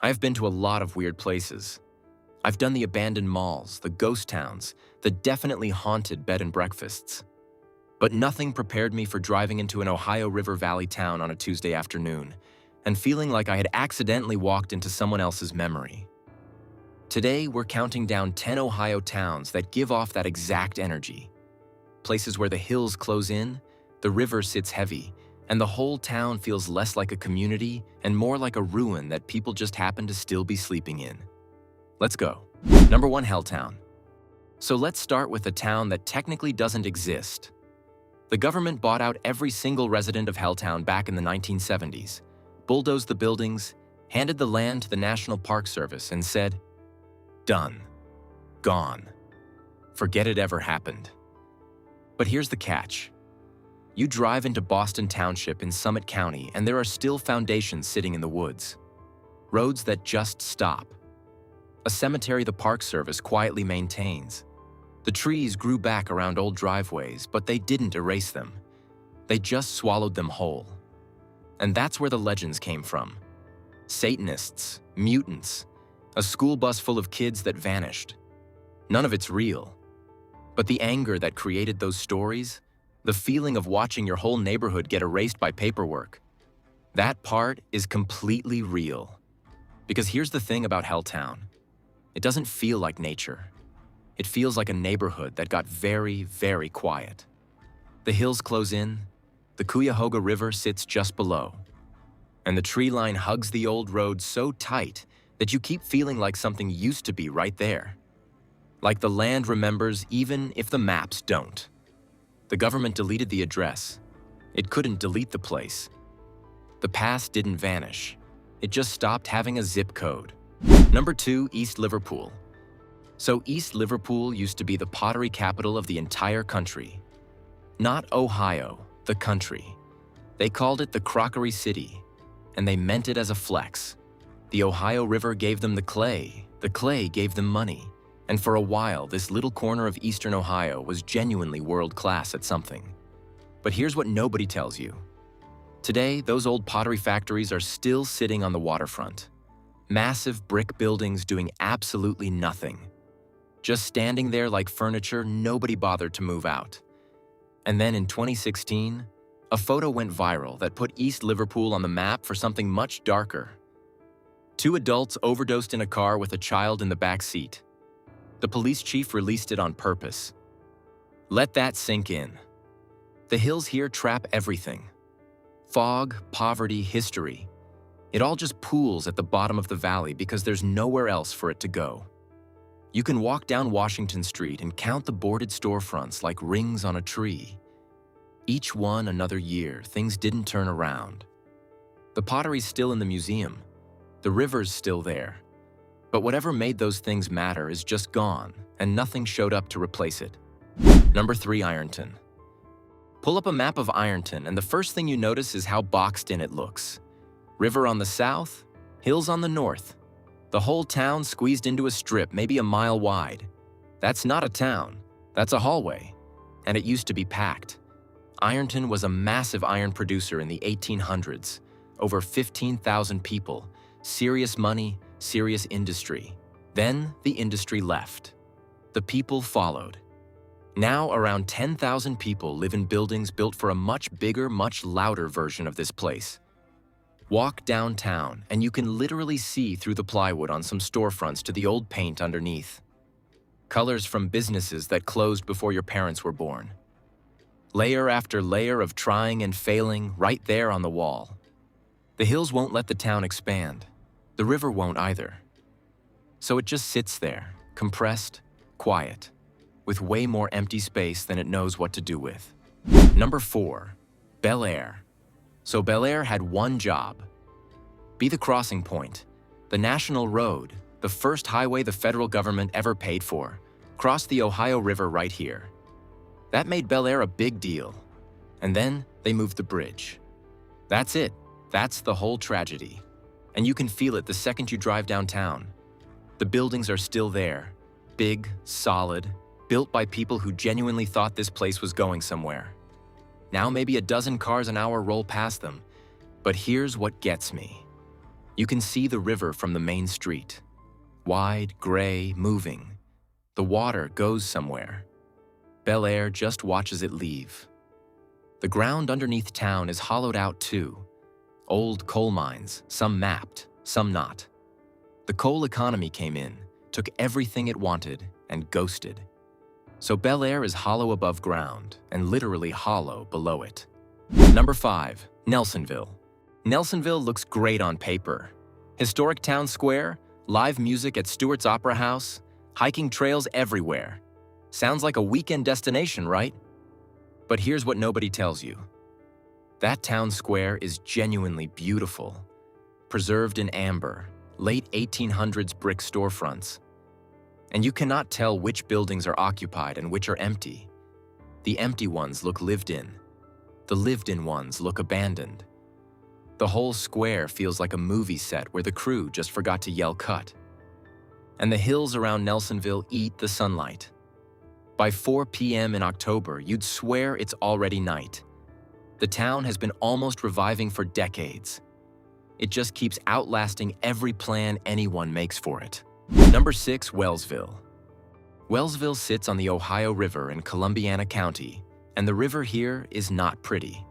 I've been to a lot of weird places. I've done the abandoned malls, the ghost towns, the definitely haunted bed and breakfasts. But nothing prepared me for driving into an Ohio River Valley town on a Tuesday afternoon and feeling like I had accidentally walked into someone else's memory. Today, we're counting down 10 Ohio towns that give off that exact energy. Places where the hills close in, the river sits heavy, and the whole town feels less like a community and more like a ruin that people just happen to still be sleeping in. Let's go. Number 1, Helltown. So let's start with a town that technically doesn't exist. The government bought out every single resident of Helltown back in the 1970s, bulldozed the buildings, handed the land to the National Park Service, and said, "Done. Gone. Forget it ever happened." But here's the catch. You drive into Boston Township in Summit County, and there are still foundations sitting in the woods. Roads that just stop. A cemetery the Park Service quietly maintains. The trees grew back around old driveways, but they didn't erase them. They just swallowed them whole. And that's where the legends came from. Satanists, mutants, a school bus full of kids that vanished. None of it's real. But the anger that created those stories, the feeling of watching your whole neighborhood get erased by paperwork, that part is completely real. Because here's the thing about Helltown. It doesn't feel like nature. It feels like a neighborhood that got very, very quiet. The hills close in, the Cuyahoga River sits just below, and the tree line hugs the old road so tight that you keep feeling like something used to be right there. Like the land remembers even if the maps don't. The government deleted the address. It couldn't delete the place. The past didn't vanish. It just stopped having a zip code. Number 2, East Liverpool. So East Liverpool used to be the pottery capital of the entire country. Not Ohio, the country. They called it the Crockery City, and they meant it as a flex. The Ohio River gave them the clay gave them money, and for a while this little corner of eastern Ohio was genuinely world-class at something. But here's what nobody tells you. Today, those old pottery factories are still sitting on the waterfront. Massive brick buildings doing absolutely nothing. Just standing there like furniture nobody bothered to move out. And then in 2016, a photo went viral that put East Liverpool on the map for something much darker. 2 adults overdosed in a car with a child in the back seat. The police chief released it on purpose. Let that sink in. The hills here trap everything. Fog, poverty, history. It all just pools at the bottom of the valley because there's nowhere else for it to go. You can walk down Washington Street and count the boarded storefronts like rings on a tree. Each one another year, things didn't turn around. The pottery's still in the museum. The river's still there. But whatever made those things matter is just gone, and nothing showed up to replace it. Number 3, Ironton. Pull up a map of Ironton, and the first thing you notice is how boxed in it looks. River on the south, hills on the north. The whole town squeezed into a strip maybe a mile wide. That's not a town, that's a hallway. And it used to be packed. Ironton was a massive iron producer in the 1800s. Over 15,000 people, serious money, serious industry. Then the industry left. The people followed. Now around 10,000 people live in buildings built for a much bigger, much louder version of this place. Walk downtown, and you can literally see through the plywood on some storefronts to the old paint underneath. Colors from businesses that closed before your parents were born. Layer after layer of trying and failing right there on the wall. The hills won't let the town expand. The river won't either. So it just sits there, compressed, quiet, with way more empty space than it knows what to do with. Number 4, Bel Air. So Bel Air had one job. Be the crossing point, the national road, the first highway the federal government ever paid for, crossed the Ohio River right here. That made Bel Air a big deal. And then they moved the bridge. That's it. That's the whole tragedy. And you can feel it the second you drive downtown. The buildings are still there, big, solid, built by people who genuinely thought this place was going somewhere. Now maybe a dozen cars an hour roll past them, but here's what gets me. You can see the river from the main street. Wide, gray, moving. The water goes somewhere. Bel Air just watches it leave. The ground underneath town is hollowed out too. Old coal mines, some mapped, some not. The coal economy came in, took everything it wanted, and ghosted. So Bel Air is hollow above ground, and literally hollow below it. Number 5, Nelsonville. Nelsonville looks great on paper. Historic town square, live music at Stewart's Opera House, hiking trails everywhere. Sounds like a weekend destination, right? But here's what nobody tells you. That town square is genuinely beautiful. Preserved in amber, late 1800s brick storefronts. And you cannot tell which buildings are occupied and which are empty. The empty ones look lived in. The lived-in ones look abandoned. The whole square feels like a movie set where the crew just forgot to yell cut. And the hills around Nelsonville eat the sunlight. By 4 p.m. in October, you'd swear it's already night. The town has been almost reviving for decades. It just keeps outlasting every plan anyone makes for it. Number 6, Wellsville. Wellsville sits on the Ohio River in Columbiana County, and the river here is not pretty.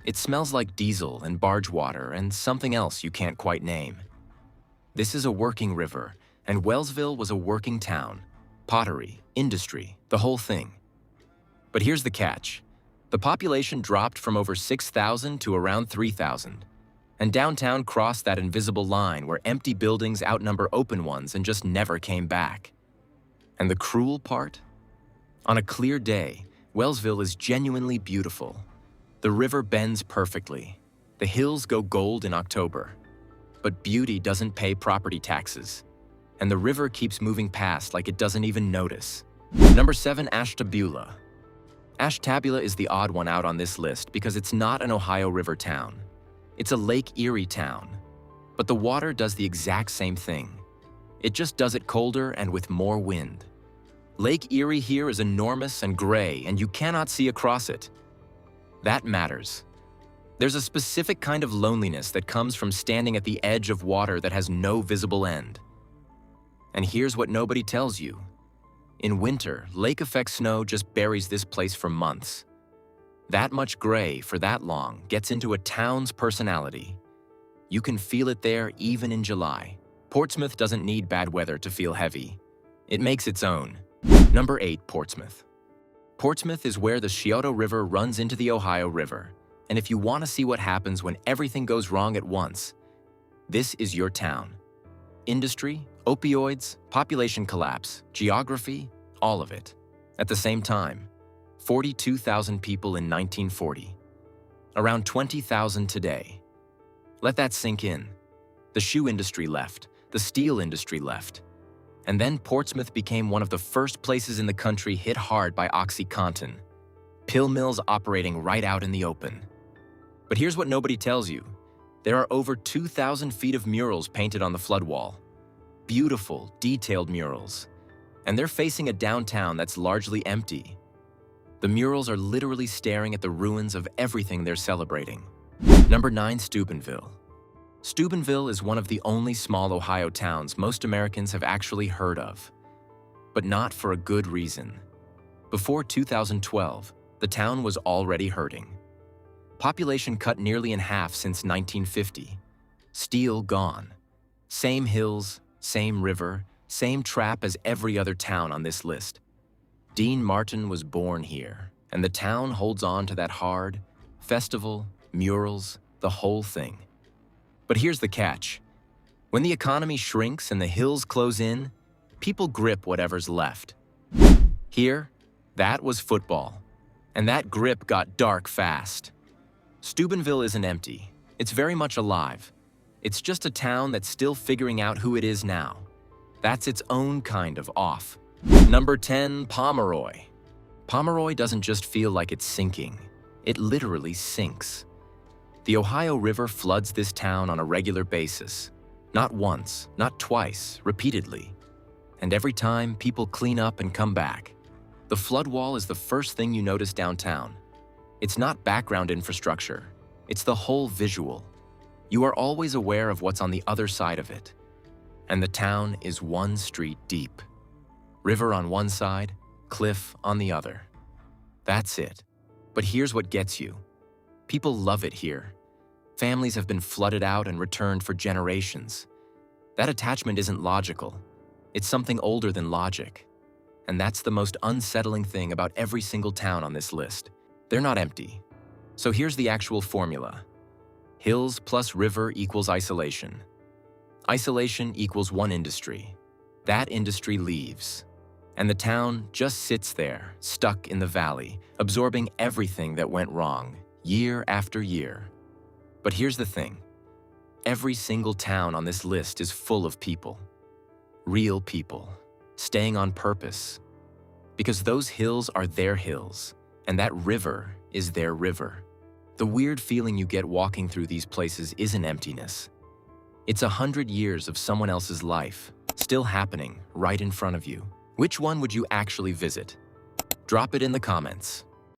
It smells like diesel and barge water and something else you can't quite name. This is a working river, and Wellsville was a working town. Pottery, industry, the whole thing. But here's the catch. The population dropped from over 6,000 to around 3,000. And downtown crossed that invisible line where empty buildings outnumber open ones and just never came back. And the cruel part? On a clear day, Wellsville is genuinely beautiful. The river bends perfectly. The hills go gold in October. But beauty doesn't pay property taxes. And the river keeps moving past like it doesn't even notice. Number 7, Ashtabula. Ashtabula is the odd one out on this list because it's not an Ohio River town. It's a Lake Erie town. But the water does the exact same thing. It just does it colder and with more wind. Lake Erie here is enormous and gray, and you cannot see across it. That matters. There's a specific kind of loneliness that comes from standing at the edge of water that has no visible end. And here's what nobody tells you. In winter, lake effect snow just buries this place for months. That much gray for that long gets into a town's personality. You can feel it there even in July. Portsmouth doesn't need bad weather to feel heavy. It makes its own. Number 8, Portsmouth. Portsmouth is where the Scioto River runs into the Ohio River. And if you want to see what happens when everything goes wrong at once, this is your town. Industry, opioids, population collapse, geography, all of it. At the same time, 42,000 people in 1940. Around 20,000 today. Let that sink in. The shoe industry left. The steel industry left. And then Portsmouth became one of the first places in the country hit hard by OxyContin. Pill mills operating right out in the open. But here's what nobody tells you. There are over 2,000 feet of murals painted on the flood wall. Beautiful, detailed murals. And they're facing a downtown that's largely empty. The murals are literally staring at the ruins of everything they're celebrating. Number 9, Steubenville. Steubenville is one of the only small Ohio towns most Americans have actually heard of. But not for a good reason. Before 2012, the town was already hurting. Population cut nearly in half since 1950. Steel gone. Same hills, same river, same trap as every other town on this list. Dean Martin was born here, and the town holds on to that hard, festival, murals, the whole thing. But here's the catch. When the economy shrinks and the hills close in, people grip whatever's left. Here, that was football. And that grip got dark fast. Steubenville isn't empty. It's very much alive. It's just a town that's still figuring out who it is now. That's its own kind of off. Number 10, Pomeroy. Pomeroy doesn't just feel like it's sinking. It literally sinks. The Ohio River floods this town on a regular basis. Not once, not twice, repeatedly. And every time, people clean up and come back. The flood wall is the first thing you notice downtown. It's not background infrastructure. It's the whole visual. You are always aware of what's on the other side of it. And the town is one street deep. River on one side, cliff on the other. That's it. But here's what gets you. People love it here. Families have been flooded out and returned for generations. That attachment isn't logical. It's something older than logic. And that's the most unsettling thing about every single town on this list. They're not empty. So here's the actual formula. Hills plus river equals isolation. Isolation equals one industry. That industry leaves. And the town just sits there, stuck in the valley, absorbing everything that went wrong, year after year. But here's the thing. Every single town on this list is full of people. Real people, staying on purpose. Because those hills are their hills, and that river is their river. The weird feeling you get walking through these places isn't emptiness. It's 100 years of someone else's life, still happening right in front of you. Which one would you actually visit? Drop it in the comments.